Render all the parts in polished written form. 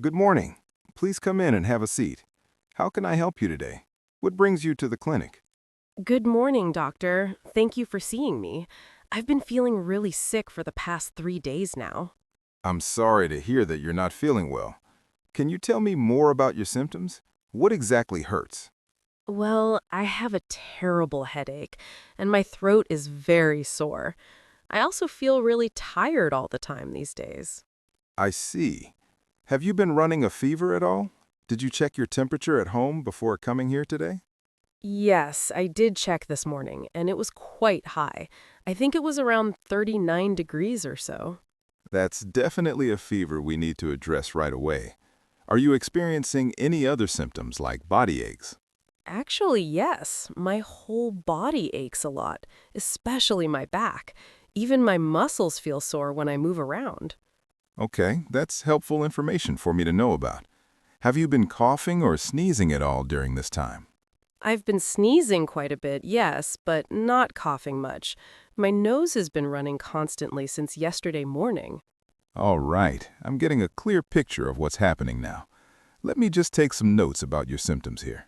Good morning. Please come in and have a seat. How can I help you today? What brings you to the clinic? Good morning, doctor. Thank you for seeing me. I've been feeling really sick for the past 3 days now. I'm sorry to hear that you're not feeling well. Can you tell me more about your symptoms? What exactly hurts? Well, I have a terrible headache, and my throat is very sore. I also feel really tired all the time these days. I see. Have you been running a fever at all? Did you check your temperature at home before coming here today? Yes, I did check this morning, and it was quite high. I think it was around 39 degrees or so. That's definitely a fever we need to address right away. Are you experiencing any other symptoms like body aches? Actually, yes. My whole body aches a lot, especially my back. Even my muscles feel sore when I move around. Okay, that's helpful information for me to know about. Have you been coughing or sneezing at all during this time? I've been sneezing quite a bit, yes, but not coughing much. My nose has been running constantly since yesterday morning. All right, I'm getting a clear picture of what's happening now. Let me just take some notes about your symptoms here.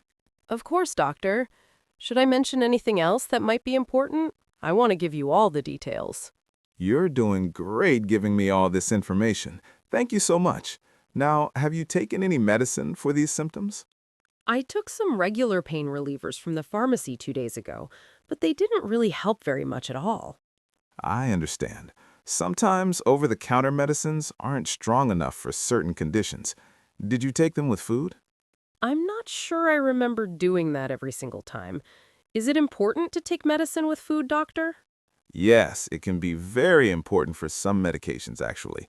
Of course, doctor. Should I mention anything else that might be important? I want to give you all the details. You're doing great giving me all this information. Thank you so much. Now, have you taken any medicine for these symptoms? I took some regular pain relievers from the pharmacy 2 days ago, but they didn't really help very much at all. I understand. Sometimes over-the-counter medicines aren't strong enough for certain conditions. Did you take them with food? I'm not sure I remember doing that every single time. Is it important to take medicine with food, doctor? Yes, it can be very important for some medications, actually.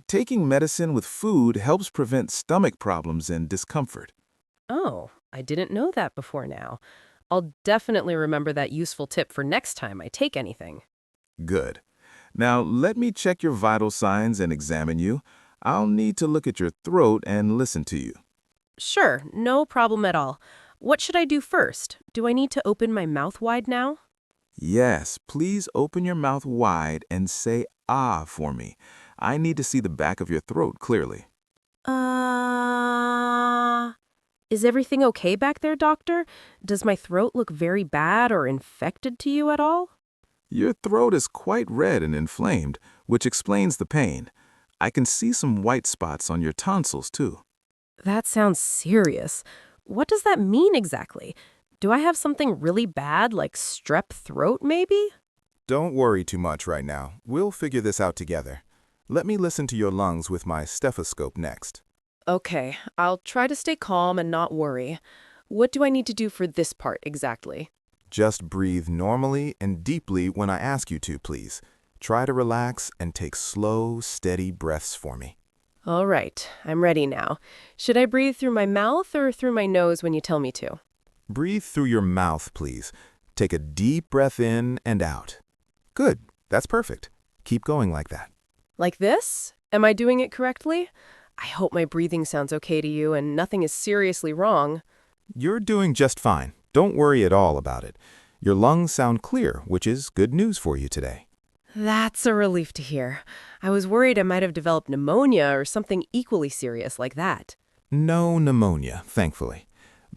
Taking medicine with food helps prevent stomach problems and discomfort. Oh, I didn't know that before now. I'll definitely remember that useful tip for next time I take anything. Good. Now, let me check your vital signs and examine you. I'll need to look at your throat and listen to you. Sure, no problem at all. What should I do first? Do I need to open my mouth wide now? Yes, please open your mouth wide and say ah for me. I need to see the back of your throat clearly. Uh... Is everything okay back there, doctor? Does my throat look very bad or infected to you at all? Your throat is quite red and inflamed, which explains the pain. I can see some white spots on your tonsils, too. That sounds serious. What does that mean exactly? Do I have something really bad, like strep throat, maybe? Don't worry too much right now. We'll figure this out together. Let me listen to your lungs with my stethoscope next. Okay, I'll try to stay calm and not worry. What do I need to do for this part exactly? Just breathe normally and deeply when I ask you to, please. Try to relax and take slow, steady breaths for me. All right, I'm ready now. Should I breathe through my mouth or through my nose when you tell me to? Breathe through your mouth, please. Take a deep breath in and out. Good. That's perfect. Keep going like that. Like this? Am I doing it correctly? I hope my breathing sounds okay to you and nothing is seriously wrong. You're doing just fine. Don't worry at all about it. Your lungs sound clear, which is good news for you today. That's a relief to hear. I was worried I might have developed pneumonia or something equally serious like that. No pneumonia, thankfully.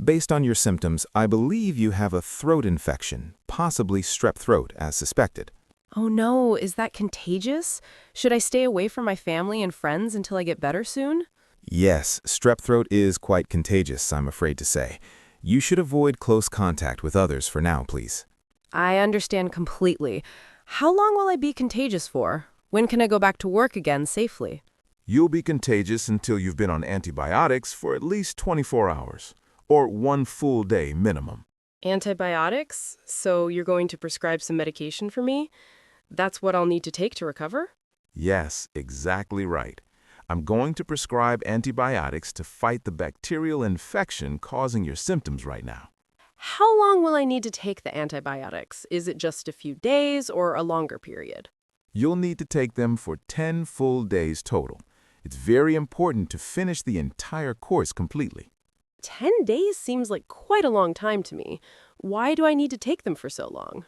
Based on your symptoms, I believe you have a throat infection, possibly strep throat, as suspected. Oh no, is that contagious? Should I stay away from my family and friends until I get better soon? Yes, strep throat is quite contagious, I'm afraid to say. You should avoid close contact with others for now, please. I understand completely. How long will I be contagious for? When can I go back to work again safely? You'll be contagious until you've been on antibiotics for at least 24 hours, or 1 full day minimum. Antibiotics? So you're going to prescribe some medication for me? That's what I'll need to take to recover? Yes, exactly right. I'm going to prescribe antibiotics to fight the bacterial infection causing your symptoms right now. How long will I need to take the antibiotics? Is it just a few days or a longer period? You'll need to take them for 10 full days total. It's very important to finish the entire course completely. 10 days seems like quite a long time to me. Why do I need to take them for so long?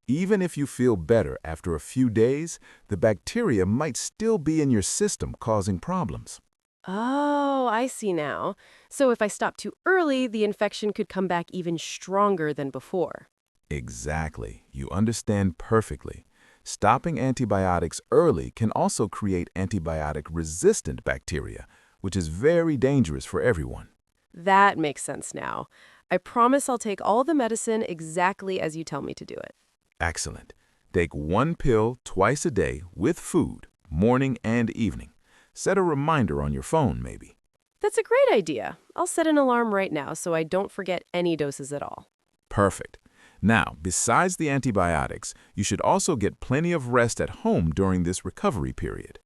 Even if you feel better after a few days, the bacteria might still be in your system causing problems. Oh, I see now. So if I stop too early, the infection could come back even stronger than before. Exactly. You understand perfectly. Stopping antibiotics early can also create antibiotic-resistant bacteria, which is very dangerous for everyone. That makes sense now. I promise I'll take all the medicine exactly as you tell me to do it. Excellent. Take one pill twice a day with food, morning and evening. Set a reminder on your phone, maybe. That's a great idea. I'll set an alarm right now so I don't forget any doses at all. Perfect. Now, besides the antibiotics, you should also get plenty of rest at home during this recovery period.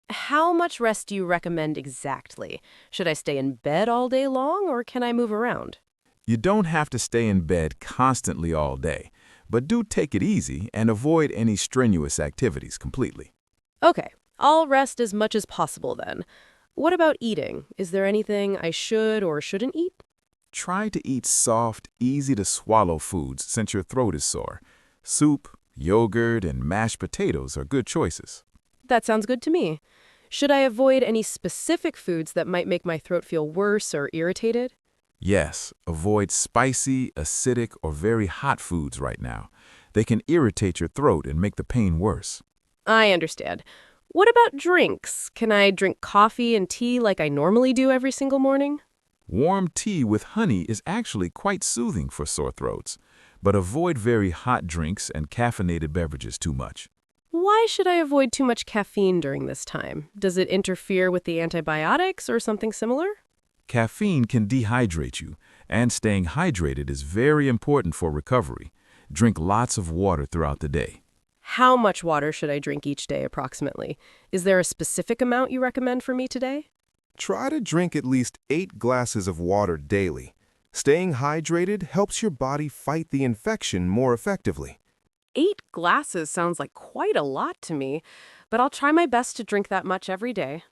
How much rest do you recommend exactly? Should I stay in bed all day long or can I move around? You don't have to stay in bed constantly all day, but do take it easy and avoid any strenuous activities completely. Okay, I'll rest as much as possible then. What about eating? Is there anything I should or shouldn't eat? Try to eat soft, easy-to-swallow foods since your throat is sore. Soup, yogurt, and mashed potatoes are good choices. That sounds good to me. Should I avoid any specific foods that might make my throat feel worse or irritated? Yes, avoid spicy, acidic, or very hot foods right now. They can irritate your throat and make the pain worse. I understand. What about drinks? Can I drink coffee and tea like I normally do every single morning? Warm tea with honey is actually quite soothing for sore throats, but avoid very hot drinks and caffeinated beverages too much. Why should I avoid too much caffeine during this time? Does it interfere with the antibiotics or something similar? Caffeine can dehydrate you, and staying hydrated is very important for recovery. Drink lots of water throughout the day. How much water should I drink each day approximately? Is there a specific amount you recommend for me today? Try to drink at least 8 glasses of water daily. Staying hydrated helps your body fight the infection more effectively. 8 glasses sounds like quite a lot to me, but I'll try my best to drink that much every day.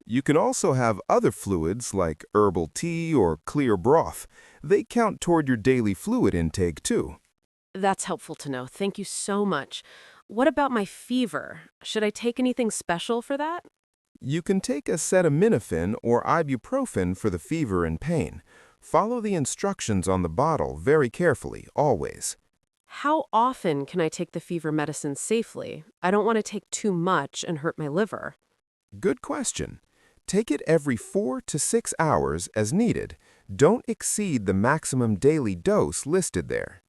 You can also have other fluids like herbal tea or clear broth. They count toward your daily fluid intake too. That's helpful to know. Thank you so much. What about my fever? Should I take anything special for that? You can take acetaminophen or ibuprofen for the fever and pain. Follow the instructions on the bottle very carefully, always. How often can I take the fever medicine safely? I don't want to take too much and hurt my liver. Good question. Take it every 4 to 6 hours as needed. Don't exceed the maximum daily dose listed there.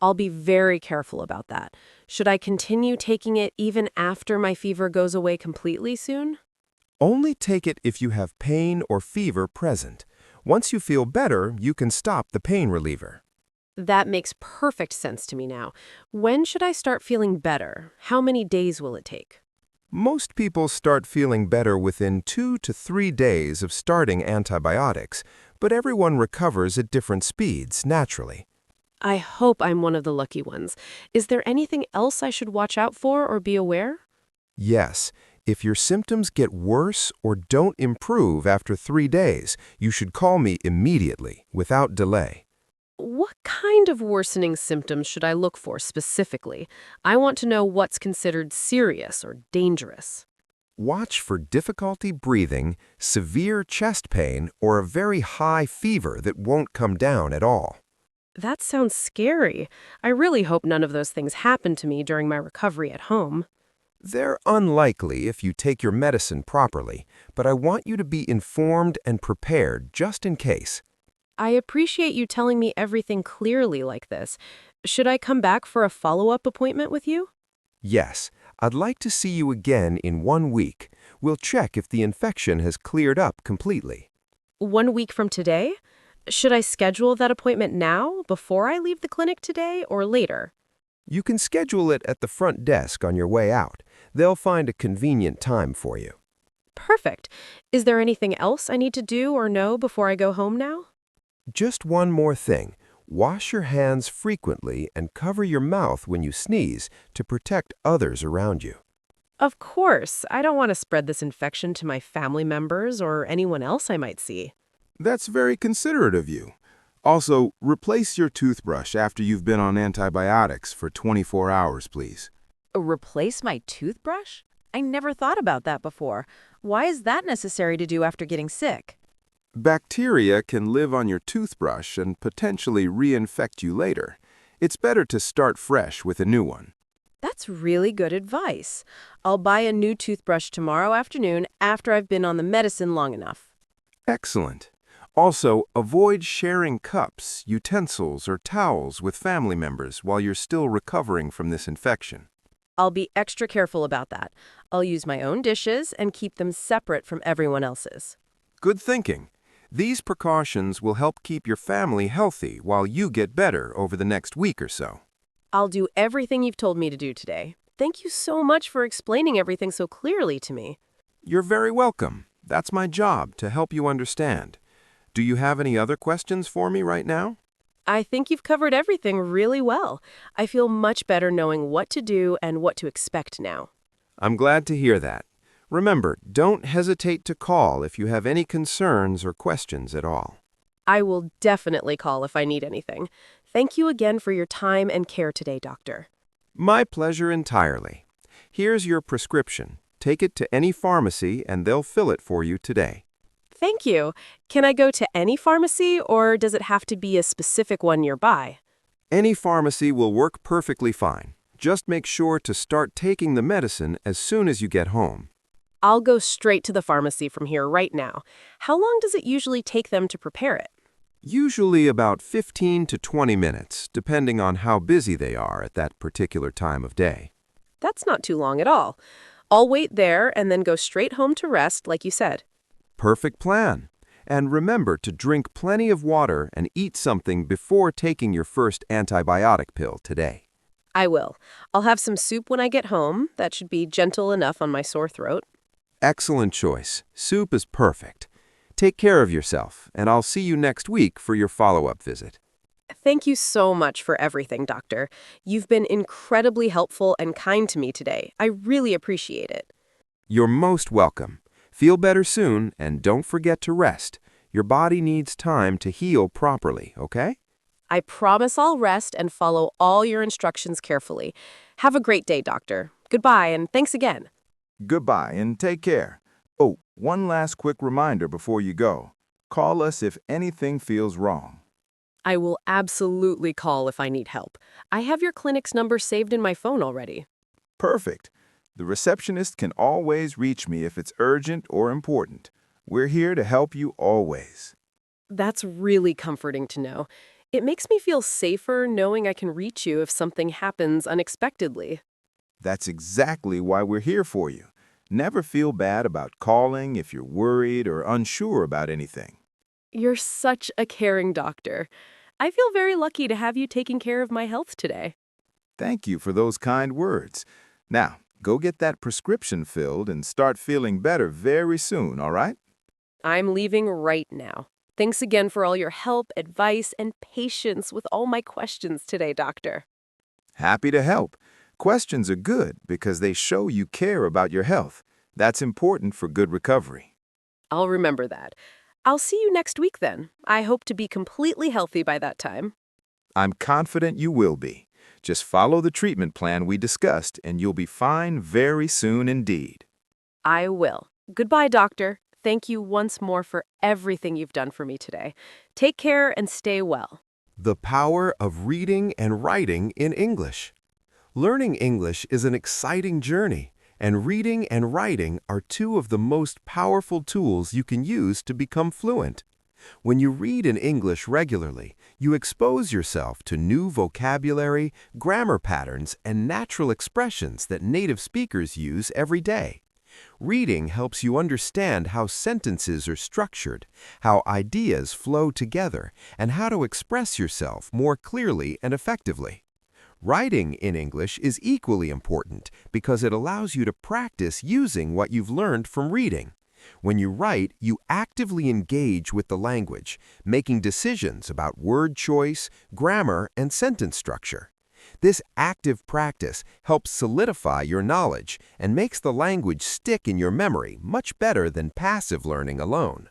I'll be very careful about that. Should I continue taking it even after my fever goes away completely soon? Only take it if you have pain or fever present. Once you feel better, you can stop the pain reliever. That makes perfect sense to me now. When should I start feeling better? How many days will it take? Most people start feeling better within 2 to 3 days of starting antibiotics, but everyone recovers at different speeds naturally. I hope I'm one of the lucky ones. Is there anything else I should watch out for or be aware? Yes, if your symptoms get worse or don't improve after 3 days, you should call me immediately, without delay. What kind of worsening symptoms should I look for specifically? I want to know what's considered serious or dangerous. Watch for difficulty breathing, severe chest pain, or a very high fever that won't come down at all. That sounds scary. I really hope none of those things happen to me during my recovery at home. They're unlikely if you take your medicine properly, but I want you to be informed and prepared just in case. I appreciate you telling me everything clearly like this. Should I come back for a follow-up appointment with you? Yes, I'd like to see you again in 1 week. We'll check if the infection has cleared up completely. 1 week from today? Should I schedule that appointment now, before I leave the clinic today, or later? You can schedule it at the front desk on your way out. They'll find a convenient time for you. Perfect. Is there anything else I need to do or know before I go home now? Just one more thing. Wash your hands frequently and cover your mouth when you sneeze to protect others around you. Of course. I don't want to spread this infection to my family members or anyone else I might see. That's very considerate of you. Also, replace your toothbrush after you've been on antibiotics for 24 hours, please. Replace my toothbrush? I never thought about that before. Why is that necessary to do after getting sick? Bacteria can live on your toothbrush and potentially reinfect you later. It's better to start fresh with a new one. That's really good advice. I'll buy a new toothbrush tomorrow afternoon after I've been on the medicine long enough. Excellent. Also, avoid sharing cups, utensils, or towels with family members while you're still recovering from this infection. I'll be extra careful about that. I'll use my own dishes and keep them separate from everyone else's. Good thinking. These precautions will help keep your family healthy while you get better over the next week or so. I'll do everything you've told me to do today. Thank you so much for explaining everything so clearly to me. You're very welcome. That's my job, to help you understand. Do you have any other questions for me right now? I think you've covered everything really well. I feel much better knowing what to do and what to expect now. I'm glad to hear that. Remember, don't hesitate to call if you have any concerns or questions at all. I will definitely call if I need anything. Thank you again for your time and care today, doctor. My pleasure entirely. Here's your prescription. Take it to any pharmacy and they'll fill it for you today. Thank you. Can I go to any pharmacy, or does it have to be a specific one nearby? Any pharmacy will work perfectly fine. Just make sure to start taking the medicine as soon as you get home. I'll go straight to the pharmacy from here right now. How long does it usually take them to prepare it? Usually about 15 to 20 minutes, depending on how busy they are at that particular time of day. That's not too long at all. I'll wait there and then go straight home to rest, like you said. Perfect plan. And remember to drink plenty of water and eat something before taking your first antibiotic pill today. I will. I'll have some soup when I get home. That should be gentle enough on my sore throat. Excellent choice. Soup is perfect. Take care of yourself, and I'll see you next week for your follow-up visit. Thank you so much for everything, doctor. You've been incredibly helpful and kind to me today. I really appreciate it. You're most welcome. Feel better soon, and don't forget to rest. Your body needs time to heal properly, okay? I promise I'll rest and follow all your instructions carefully. Have a great day, doctor. Goodbye, and thanks again. Goodbye and take care. Oh, one last quick reminder before you go. Call us if anything feels wrong. I will absolutely call if I need help. I have your clinic's number saved in my phone already. Perfect. The receptionist can always reach me if it's urgent or important. We're here to help you always. That's really comforting to know. It makes me feel safer knowing I can reach you if something happens unexpectedly. That's exactly why we're here for you. Never feel bad about calling if you're worried or unsure about anything. You're such a caring doctor. I feel very lucky to have you taking care of my health today. Thank you for those kind words. Now, go get that prescription filled and start feeling better very soon, all right? I'm leaving right now. Thanks again for all your help, advice, and patience with all my questions today, doctor. Happy to help. Questions are good because they show you care about your health. That's important for good recovery. I'll remember that. I'll see you next week then. I hope to be completely healthy by that time. I'm confident you will be. Just follow the treatment plan we discussed and you'll be fine very soon indeed. I will. Goodbye, doctor. Thank you once more for everything you've done for me today. Take care and stay well. The power of reading and writing in English. Learning English is an exciting journey, and reading and writing are two of the most powerful tools you can use to become fluent. When you read in English regularly, you expose yourself to new vocabulary, grammar patterns, and natural expressions that native speakers use every day. Reading helps you understand how sentences are structured, how ideas flow together, and how to express yourself more clearly and effectively. Writing in English is equally important because it allows you to practice using what you've learned from reading. When you write, you actively engage with the language, making decisions about word choice, grammar, and sentence structure. This active practice helps solidify your knowledge and makes the language stick in your memory much better than passive learning alone.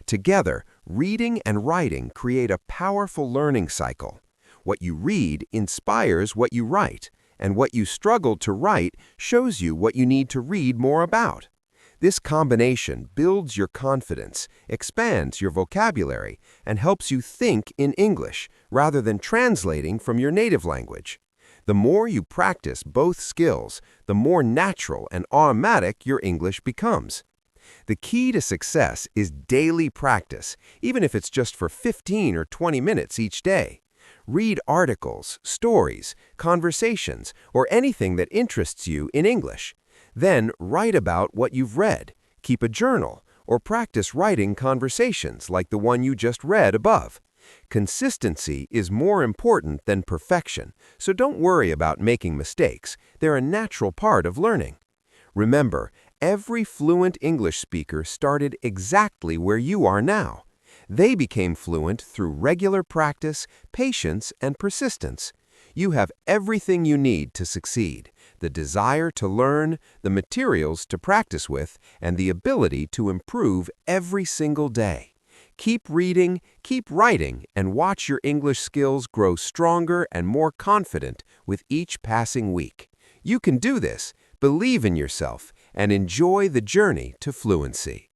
Together, reading and writing create a powerful learning cycle. What you read inspires what you write, and what you struggle to write shows you what you need to read more about. This combination builds your confidence, expands your vocabulary, and helps you think in English rather than translating from your native language. The more you practice both skills, the more natural and automatic your English becomes. The key to success is daily practice, even if it's just for 15 or 20 minutes each day. Read articles, stories, conversations, or anything that interests you in English. Then write about what you've read, keep a journal, or practice writing conversations like the one you just read above. Consistency is more important than perfection, so don't worry about making mistakes. They're a natural part of learning. Remember, every fluent English speaker started exactly where you are now. They became fluent through regular practice, patience, and persistence. You have everything you need to succeed: the desire to learn, the materials to practice with, and the ability to improve every single day. Keep reading, keep writing, and watch your English skills grow stronger and more confident with each passing week. You can do this, believe in yourself, and enjoy the journey to fluency.